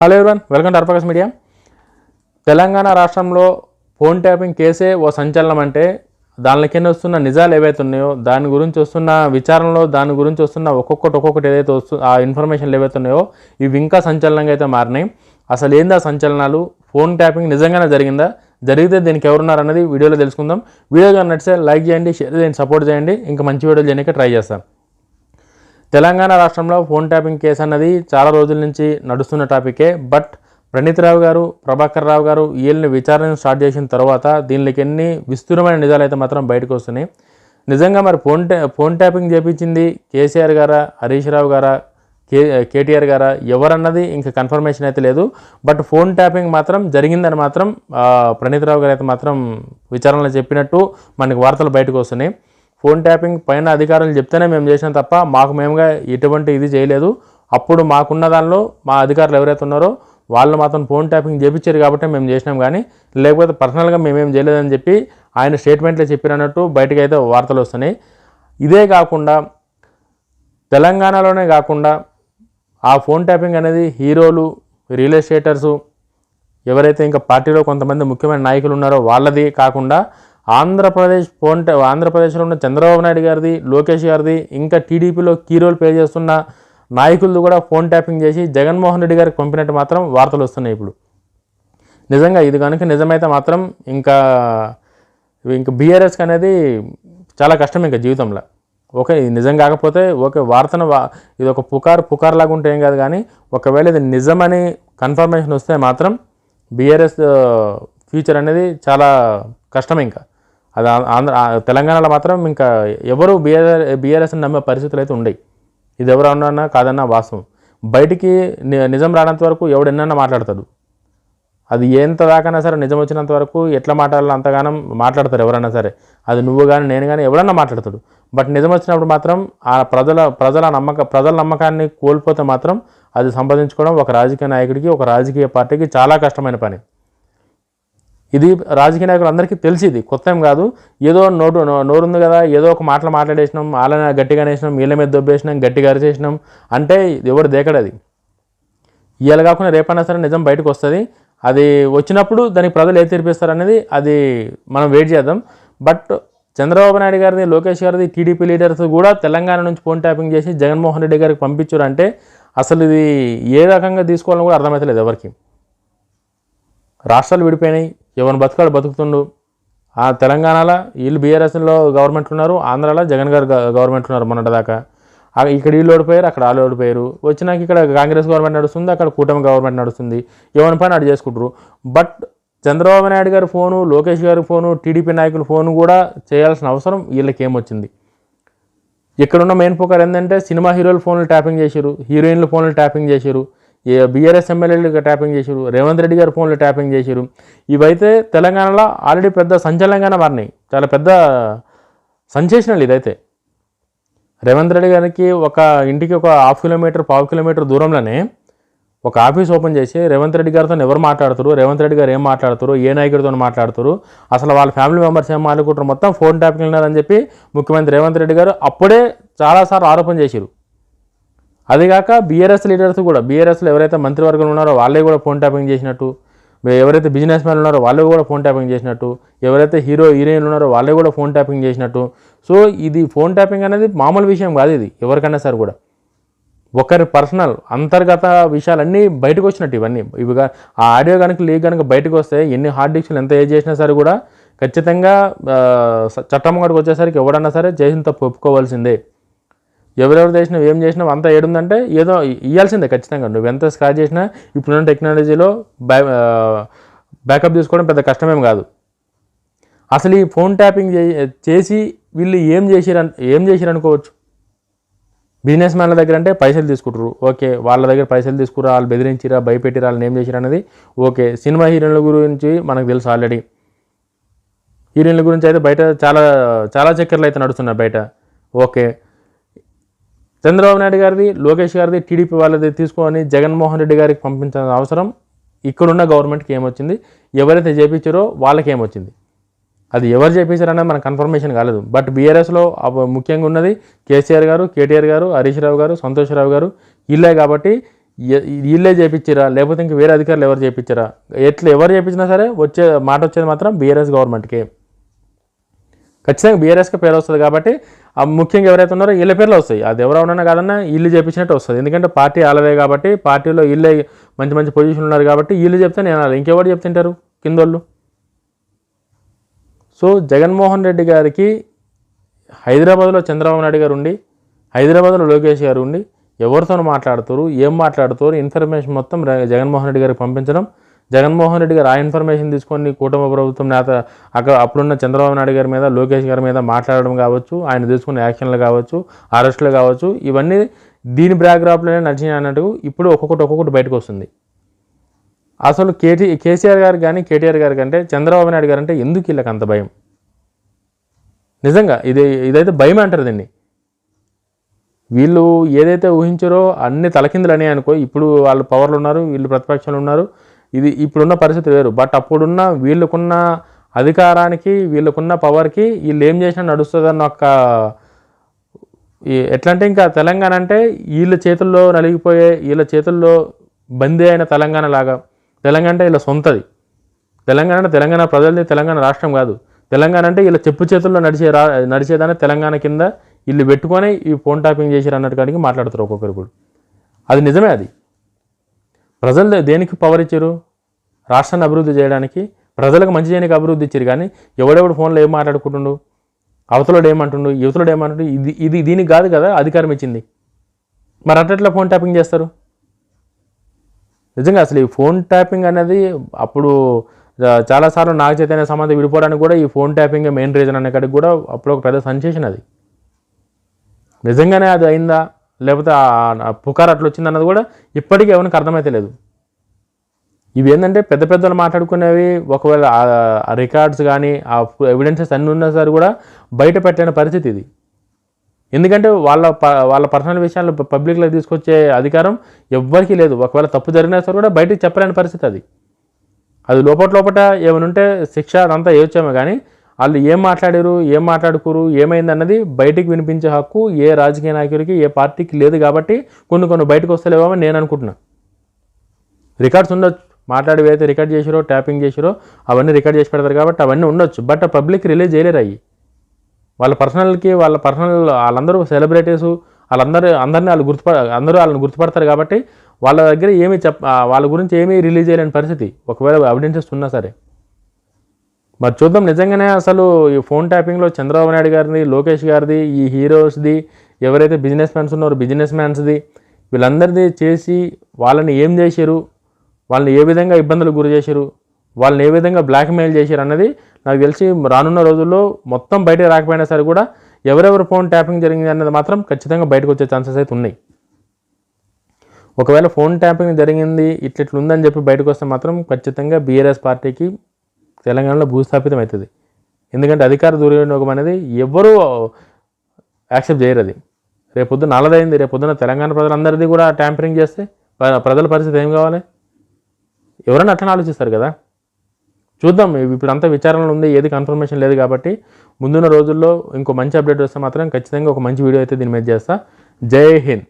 Hello everyone, welcome to అర్పకస్ media. Telangana రాష్ట్రంలో phone tapping కేసే ఓ సంచలనం అంటే దాని కింద వస్తున్న నిజాలు ఏవైతే ఉన్నాయో, దాని గురించి వస్తున్న విచారణలో దాని గురించి వస్తున్న ఒక్కొక్కటి ఏదైతే ఆ ఇన్ఫర్మేషన్లు ఏవైతే ఉన్నాయో ఇవి ఇంకా సంచలనంగా అయితే మారినాయి. అసలు ఏంది ఆ సంచలనాలు? ఫోన్ ట్యాపింగ్ నిజంగానే జరిగిందా? జరిగితే దీనికి ఎవరున్నారు అన్నది వీడియోలో తెలుసుకుందాం. వీడియో నచ్చితే లైక్ చేయండి, షేర్ చేయండి, సపోర్ట్ చేయండి. ఇంకా మంచి వీడియోలు చేయడానికి ట్రై చేస్తాను. తెలంగాణ రాష్ట్రంలో ఫోన్ ట్యాపింగ్ కేసు అన్నది చాలా రోజుల నుంచి నడుస్తున్న టాపికే. బట్ ప్రణీత్ రావు గారు, ప్రభాకర్ రావు గారు వీళ్ళని విచారణ స్టార్ట్ చేసిన తర్వాత దీనికి ఎన్ని విస్తృతమైన నిజాలు అయితే మాత్రం బయటకు వస్తున్నాయి. నిజంగా మరి ఫోన్ ట్యాపింగ్ చేపించింది కేసీఆర్ గారా, హరీష్ రావు గారా, కేటీఆర్ గారా, ఎవరన్నది ఇంకా కన్ఫర్మేషన్ అయితే లేదు. బట్ ఫోన్ ట్యాపింగ్ మాత్రం జరిగిందని మాత్రం ప్రణీత్ రావు గారు అయితే మాత్రం విచారణలో చెప్పినట్టు మనకి వార్తలు బయటకు వస్తున్నాయి. ఫోన్ ట్యాపింగ్ పైన అధికారులు చెప్తేనే మేము చేసినాం తప్ప మేముగా ఎటువంటి ఇది చేయలేదు. అప్పుడు మాకున్న దానిలో మా అధికారులు ఎవరైతే ఉన్నారో వాళ్ళు మాత్రం ఫోన్ ట్యాపింగ్ చేపించారు కాబట్టి మేము చేసినాం, కానీ లేకపోతే పర్సనల్గా మేమేం చేయలేదని చెప్పి ఆయన స్టేట్మెంట్లో చెప్పినట్టు బయటకైతే వార్తలు వస్తున్నాయి. ఇదే కాకుండా తెలంగాణలోనే కాకుండా ఆ ఫోన్ ట్యాపింగ్ అనేది హీరోలు, రియల్ ఎస్టేటర్సు, ఎవరైతే ఇంకా పార్టీలో కొంతమంది ముఖ్యమైన నాయకులు ఉన్నారో వాళ్ళది కాకుండా ఆంధ్రప్రదేశ్లో ఉన్న చంద్రబాబు నాయుడు గారిది, లోకేష్ గారిది, ఇంకా టీడీపీలో కీ రోల్ ప్లే చేస్తున్న నాయకులది కూడా ఫోన్ ట్యాపింగ్ చేసి జగన్మోహన్ రెడ్డి గారికి పంపినట్టు మాత్రం వార్తలు వస్తున్నాయి. ఇప్పుడు నిజంగా ఇది కనుక నిజమైతే మాత్రం ఇంకా బీఆర్ఎస్కి అనేది చాలా కష్టం ఇంకా జీవితంలో. ఓకే, ఇది నిజం కాకపోతే ఓకే, ఇది ఒక పుకార్ లాగా ఉంటే ఏం కాదు, కానీ ఒకవేళ ఇది నిజమని కన్ఫర్మేషన్ వస్తే మాత్రం బీఆర్ఎస్ ఫ్యూచర్ అనేది చాలా కష్టం. ఇంకా అది తెలంగాణలో మాత్రం ఇంకా ఎవరు బీఆర్ఎస్ని నమ్మే పరిస్థితులు అయితే ఉండవు. ఇది ఎవరు అన్నా కాదన్నా వాస్తవం. బయటికి నిజం రానంత వరకు ఎవడెన్నా మాట్లాడతాడు. అది ఎంత దాకైనా సరే నిజం వచ్చినంత వరకు ఎట్లా మాట్లాడాలో అంతగానం మాట్లాడతారు ఎవరన్నా సరే. అది నువ్వు కానీ నేను కానీ ఎవరన్నా మాట్లాడతాడు. బట్ నిజం వచ్చినప్పుడు మాత్రం ఆ ప్రజల నమ్మకాన్ని కోల్పోతే మాత్రం అది సంపాదించుకోవడం ఒక రాజకీయ నాయకుడికి, ఒక రాజకీయ పార్టీకి చాలా కష్టమైన పని. ఇది రాజకీయ నాయకులు అందరికీ తెలిసింది, కొత్త ఏం కాదు. ఏదో నోరుంది కదా, ఏదో ఒక మాట్లాడేసినాం, వాళ్ళని గట్టిగా వేసినాం, వీళ్ళ మీద దొబ్బేసినాం, గట్టిగా అరిచేసినాం అంటే ఎవరు దేకడది. ఇవాళ కాకుండా రేపైనా సరే నిజం బయటకు వస్తుంది. అది వచ్చినప్పుడు దానికి ప్రజలు ఏ తీర్పిస్తారు అనేది అది మనం వెయిట్ చేద్దాం. బట్ చంద్రబాబు నాయుడు గారిది, లోకేష్ గారిది, టీడీపీ లీడర్స్ కూడా తెలంగాణ నుంచి ఫోన్ ట్యాపింగ్ చేసి జగన్మోహన్ రెడ్డి గారికి పంపించారు అంటే అసలు ఇది ఏ రకంగా తీసుకోవాలని కూడా అర్థమవుతలేదు ఎవరికి. రాష్ట్రాలు విడిపోయినాయి, ఎవరిని బతుకాడు బతుకుతుండు. ఆ తెలంగాణలో వీళ్ళు బీఆర్ఎస్లో గవర్నమెంట్ ఉన్నారు, ఆంధ్రాలో జగన్ గారు గవర్నమెంట్ ఉన్నారు మొన్నటిదాకా. ఇక్కడ వీళ్ళు ఓడిపోయారు, అక్కడ వాళ్ళు ఓడిపోయారు. వచ్చినాక ఇక్కడ కాంగ్రెస్ గవర్నమెంట్ నడుస్తుంది, అక్కడ కూటమి గవర్నమెంట్ నడుస్తుంది. ఎవరి పైన అటు చేసుకుంటారు. బట్ చంద్రబాబు నాయుడు గారి ఫోను, లోకేష్ గారి ఫోను, టీడీపీ నాయకుల ఫోను కూడా చేయాల్సిన అవసరం వీళ్ళకి ఏమొచ్చింది? ఇక్కడున్న మెయిన్ ఫోకస్ ఏంటంటే సినిమా హీరోల ఫోన్లు ట్యాపింగ్ చేశారు, హీరోయిన్ల ఫోన్లు ట్యాపింగ్ చేశారు, బీఆర్ఎస్ ఎమ్మెల్యేలు ట్యాపింగ్ చేశారు, రేవంత్ రెడ్డి గారి ఫోన్లు ట్యాపింగ్ చేశారు. ఇవైతే తెలంగాణలో ఆల్రెడీ పెద్ద సంచలనంగానే మారినాయి, చాలా పెద్ద సెన్సేషనల్ ఇదైతే. రేవంత్ రెడ్డి గారికి ఒక ఇంటికి ఒక 1/2 కిలోమీటర్ దూరంలోనే ఒక ఆఫీస్ ఓపెన్ చేసి రేవంత్ రెడ్డి గారితో ఎవరు మాట్లాడుతారు, రేవంత్ రెడ్డి గారు ఏం మాట్లాడుతారు, ఏ నాయకుడితో మాట్లాడుతారు, అసలు వాళ్ళ ఫ్యామిలీ మెంబర్స్ ఏం మాట్లాడుకుంటారు, మొత్తం ఫోన్ ట్యాపింగ్ ఉన్నారని చెప్పి ముఖ్యమంత్రి రేవంత్ రెడ్డి గారు అప్పుడే చాలాసార్లు ఆరోపణ చేశారు. అదిగాక బీఆర్ఎస్ లీడర్స్ కూడా, బీఆర్ఎస్లో ఎవరైతే మంత్రివర్గం ఉన్నారో వాళ్ళే కూడా ఫోన్ ట్యాపింగ్ చేసినట్టు, ఎవరైతే బిజినెస్ మ్యాన్లు ఉన్నారో వాళ్ళు కూడా ఫోన్ ట్యాపింగ్ చేసినట్టు, ఎవరైతే హీరోయిన్లు ఉన్నారో వాళ్ళే కూడా ఫోన్ ట్యాపింగ్ చేసినట్టు. సో ఇది ఫోన్ ట్యాపింగ్ అనేది మామూలు విషయం కాదు. ఇది ఎవరికైనా సరే కూడా ఒకరి పర్సనల్ అంతర్గత విషయాలన్నీ బయటకు వచ్చినట్టు ఇవి ఆ ఆడియో కనుక బయటకు వస్తే ఎన్ని హార్డ్ డిస్క్లు ఎంత ఏజ్ చేసినా సరే కూడా ఖచ్చితంగా చట్టం కాడికి వచ్చేసరికి ఎవడన్నా సరే చేసిన తప్పు ఒప్పుకోవాల్సిందే. ఎవరెవరు చేసినా ఏం చేసినా అంతా ఏడుందంటే ఏదో ఇవ్వాల్సిందే ఖచ్చితంగా. నువ్వు ఎంత స్క్రాచ్ చేసినా ఇప్పుడున్న టెక్నాలజీలో బ్యాకప్ తీసుకోవడం పెద్ద కష్టమేం కాదు. అసలు ఈ ఫోన్ ట్యాపింగ్ చేసి వీళ్ళు ఏం చేసిరు అనుకోవచ్చు. బిజినెస్ మ్యాన్ల దగ్గర అంటే పైసలు తీసుకుంటారు, ఓకే, వాళ్ళ దగ్గర పైసలు తీసుకురా, వాళ్ళు బెదిరించిరా, భయపెట్టిరా, వాళ్ళని ఏం చేసిరు అనేది ఓకే. సినిమా హీరోయిన్ల గురించి మనకు తెలుసు ఆల్రెడీ. హీరోయిన్ల గురించి అయితే బయట చాలా చాలా చక్కర్లు అయితే నడుస్తున్నాయి బయట. ఓకే, చంద్రబాబు నాయుడు గారిది, లోకేష్ గారిది, టీడీపీ వాళ్ళది తీసుకొని జగన్మోహన్ రెడ్డి గారికి పంపించాల్సిన అవసరం ఇక్కడున్న గవర్నమెంట్కి ఏమొచ్చింది? ఎవరైతే చేపించారో వాళ్ళకి ఏమొచ్చింది? అది ఎవరు చేపించారనేది మనకు కన్ఫర్మేషన్ కాలేదు. బట్ బీఆర్ఎస్లో ముఖ్యంగా ఉన్నది కేసీఆర్ గారు, కేటీఆర్ గారు, హరీష్ రావు గారు, సంతోష్ రావు గారు వీళ్ళే. కాబట్టి వీళ్ళే చేయించారా లేకపోతే ఇంక వేరే అధికారులు ఎవరు చేయించారా, ఎవరు చేయించినా సరే వచ్చేది మాత్రం బీఆర్ఎస్ గవర్నమెంట్కి. ఖచ్చితంగా బీఆర్ఎస్కి పేరు వస్తుంది కాబట్టి ముఖ్యంగా ఎవరైతే ఉన్నారో వీళ్ళ పేర్లు వస్తాయి. అది ఎవరు అవునన్నా కాదన్నా వీళ్ళు చేయించినట్టు వస్తుంది. ఎందుకంటే పార్టీ వాళ్ళదే కాబట్టి, పార్టీలో వీళ్ళే మంచి మంచి పొజిషన్ ఉన్నారు కాబట్టి వీళ్ళు చెప్తే నేను ఇంకెవరు చెప్తుంటారు కిందోళ్ళు. సో జగన్మోహన్ రెడ్డి గారికి హైదరాబాద్లో చంద్రబాబు నాయుడు గారు ఉండి, హైదరాబాద్లో లోకేష్ గారు ఉండి ఎవరితో మాట్లాడుతారు, ఏం మాట్లాడుతారు ఇన్ఫర్మేషన్ మొత్తం జగన్మోహన్ రెడ్డి గారికి పంపించడం, జగన్మోహన్ రెడ్డి గారు ఆ ఇన్ఫర్మేషన్ తీసుకొని కూటమి ప్రభుత్వం నేత అప్పుడున్న చంద్రబాబు నాయుడు గారి మీద, లోకేష్ గారి మీద మాట్లాడడం కావచ్చు, ఆయన తీసుకున్న యాక్షన్లు కావచ్చు, అరెస్టులు కావచ్చు, ఇవన్నీ దీని బ్యాక్గ్రాప్లోనే నడిచినాయి అన్నట్టు ఇప్పుడు ఒక్కొక్కటి బయటకు వస్తుంది. అసలు కేసీఆర్ గారు కానీ కేటీఆర్ గారు కంటే చంద్రబాబు నాయుడు గారు అంటే ఎందుకు వీళ్ళకి అంత భయం? నిజంగా ఇదైతే భయం అంటారు దీన్ని. వీళ్ళు ఏదైతే ఊహించారో అన్ని తలకిందులు అనుకో. ఇప్పుడు వాళ్ళు పవర్లు ఉన్నారు, వీళ్ళు ప్రతిపక్షాలు ఉన్నారు, ఇప్పుడున్న పరిస్థితి వేరు. బట్ అప్పుడున్న వీళ్ళకున్న అధికారానికి, వీళ్ళకున్న పవర్కి వీళ్ళు ఏం చేసినా నడుస్తుందన్న ఒక ఎట్లా అంటే, ఇంకా తెలంగాణ అంటే వీళ్ళ చేతుల్లో నలిగిపోయే, వీళ్ళ చేతుల్లో బందీ అయిన తెలంగాణ లాగా. తెలంగాణ అంటే వీళ్ళ సొంతది. తెలంగాణ అంటే తెలంగాణ ప్రజలది, తెలంగాణ రాష్ట్రం కాదు. తెలంగాణ అంటే వీళ్ళ చెప్పు చేతుల్లో నడిచేదాన్ని తెలంగాణ కింద వీళ్ళు పెట్టుకొని ఈ ఫోన్ ట్యాపింగ్ చేసారు అన్నట్టు కాడికి మాట్లాడుతారు ఒక్కొక్కరు కూడా. అది నిజమే. అది ప్రజలు దేనికి పవర్ ఇచ్చారు? రాష్ట్రాన్ని అభివృద్ధి చేయడానికి, ప్రజలకు మంచి చేయడానికి అభివృద్ధి ఇచ్చారు. కానీ ఎవడెవడు ఫోన్లో ఏం మాట్లాడుకుంటుండు, అవతలోడు ఏమంటుండు, యువతలోడు ఏమంటుండు, ఇది దీనికి కాదు కదా అధికారం ఇచ్చింది. మరి అట్లా ఫోన్ ట్యాపింగ్ చేస్తారు? నిజంగా అసలు ఈ ఫోన్ ట్యాపింగ్ అనేది అప్పుడు చాలాసార్లు నాగ చైతన్య సమాధి విడిపోవడానికి కూడా ఈ ఫోన్ ట్యాపింగ్ మెయిన్ రీజన్ అనే కాడికి కూడా అప్పుడు ఒక పెద్ద సెన్సేషన్. అది నిజంగానే అది అయిందా లేకపోతే పుకార్ అట్లా వచ్చిందన్నది కూడా ఇప్పటికీ ఎవరికి అర్థమైతే లేదు. ఇవి ఏంటంటే పెద్ద పెద్దలు మాట్లాడుకునేవి, ఒకవేళ ఆ రికార్డ్స్ కానీ ఆ ఎవిడెన్సెస్ అన్నీ ఉన్నా సరే కూడా బయట పెట్టలేని పరిస్థితి ఇది. ఎందుకంటే వాళ్ళ పర్సనల్ విషయాలు పబ్లిక్లో తీసుకొచ్చే అధికారం ఎవ్వరికీ లేదు. ఒకవేళ తప్పు జరిగినా సరే కూడా బయటకు చెప్పలేని పరిస్థితి అది లోపల ఏమైనా ఉంటే శిక్ష అదంతా వేయొచ్చామో కానీ వాళ్ళు ఏం మాట్లాడారు, ఏం మాట్లాడుకోరు, ఏమైంది అన్నది బయటికి వినిపించే హక్కు ఏ రాజకీయ నాయకుడికి, ఏ పార్టీకి లేదు. కాబట్టి కొన్ని బయటకు వస్తలేవని నేను అనుకుంటున్నా. రికార్డ్స్ ఉండొచ్చు, మాట్లాడి అయితే రికార్డ్ చేసిరో, ట్యాపింగ్ చేసిరో అవన్నీ రికార్డ్ చేసి పెడతారు కాబట్టి అవన్నీ ఉండొచ్చు. బట్ పబ్లిక్ రిలీజ్ చేయలేరు. అయ్యి వాళ్ళ పర్సనల్ వాళ్ళందరూ సెలబ్రిటీస్, అందరినీ వాళ్ళని గుర్తుపడతారు కాబట్టి వాళ్ళ దగ్గర వాళ్ళ గురించి ఏమీ రిలీజ్ చేయలేని పరిస్థితి ఒకవేళ ఎవిడెన్సెస్ ఉన్నా సరే. మరి చూద్దాం నిజంగానే అసలు ఈ ఫోన్ ట్యాపింగ్లో చంద్రబాబు నాయుడు గారిది, లోకేష్ గారిది, ఈ హీరోస్ది, ఎవరైతే బిజినెస్ మ్యాన్స్ ఉన్నారో బిజినెస్ మ్యాన్స్ది, వీళ్ళందరిది చేసి వాళ్ళని ఏం చేశారు, వాళ్ళని ఏ విధంగా ఇబ్బందులకు గురి చేశారు, వాళ్ళని ఏ విధంగా బ్లాక్మెయిల్ చేశారు అన్నది నాకు తెలిసి రానున్న రోజుల్లో మొత్తం బయటకు రాకపోయినా సరే కూడా ఎవరెవరు ఫోన్ ట్యాపింగ్ జరిగింది అన్నది మాత్రం ఖచ్చితంగా బయటకు వచ్చే ఛాన్సెస్ అయితే ఉన్నాయి. ఒకవేళ ఫోన్ ట్యాపింగ్ జరిగింది ఇట్లుందని చెప్పి బయటకు వస్తే మాత్రం ఖచ్చితంగా బీఆర్ఎస్ పార్టీకి తెలంగాణలో భూస్థాపితం అవుతుంది. ఎందుకంటే అధికార దుర్వినియోగం అనేది ఎవ్వరూ యాక్సెప్ట్ చేయరు. అది రేపొద్దున నల్లదైంది, రేపొద్దున తెలంగాణ ప్రజలందరిది కూడా ట్యాంపరింగ్ చేస్తే ప్రజల పరిస్థితి ఏం కావాలి? ఎవరైనా అట్లా ఆలోచిస్తారు కదా. చూద్దాం. ఇప్పుడు అంతా విచారణలో ఉంది, ఏది కన్ఫర్మేషన్ లేదు కాబట్టి ముందున్న రోజుల్లో ఇంకో మంచి అప్డేట్ వస్తే మాత్రం ఖచ్చితంగా ఒక మంచి వీడియో అయితే దీని మీద చేస్తా. జై హింద్.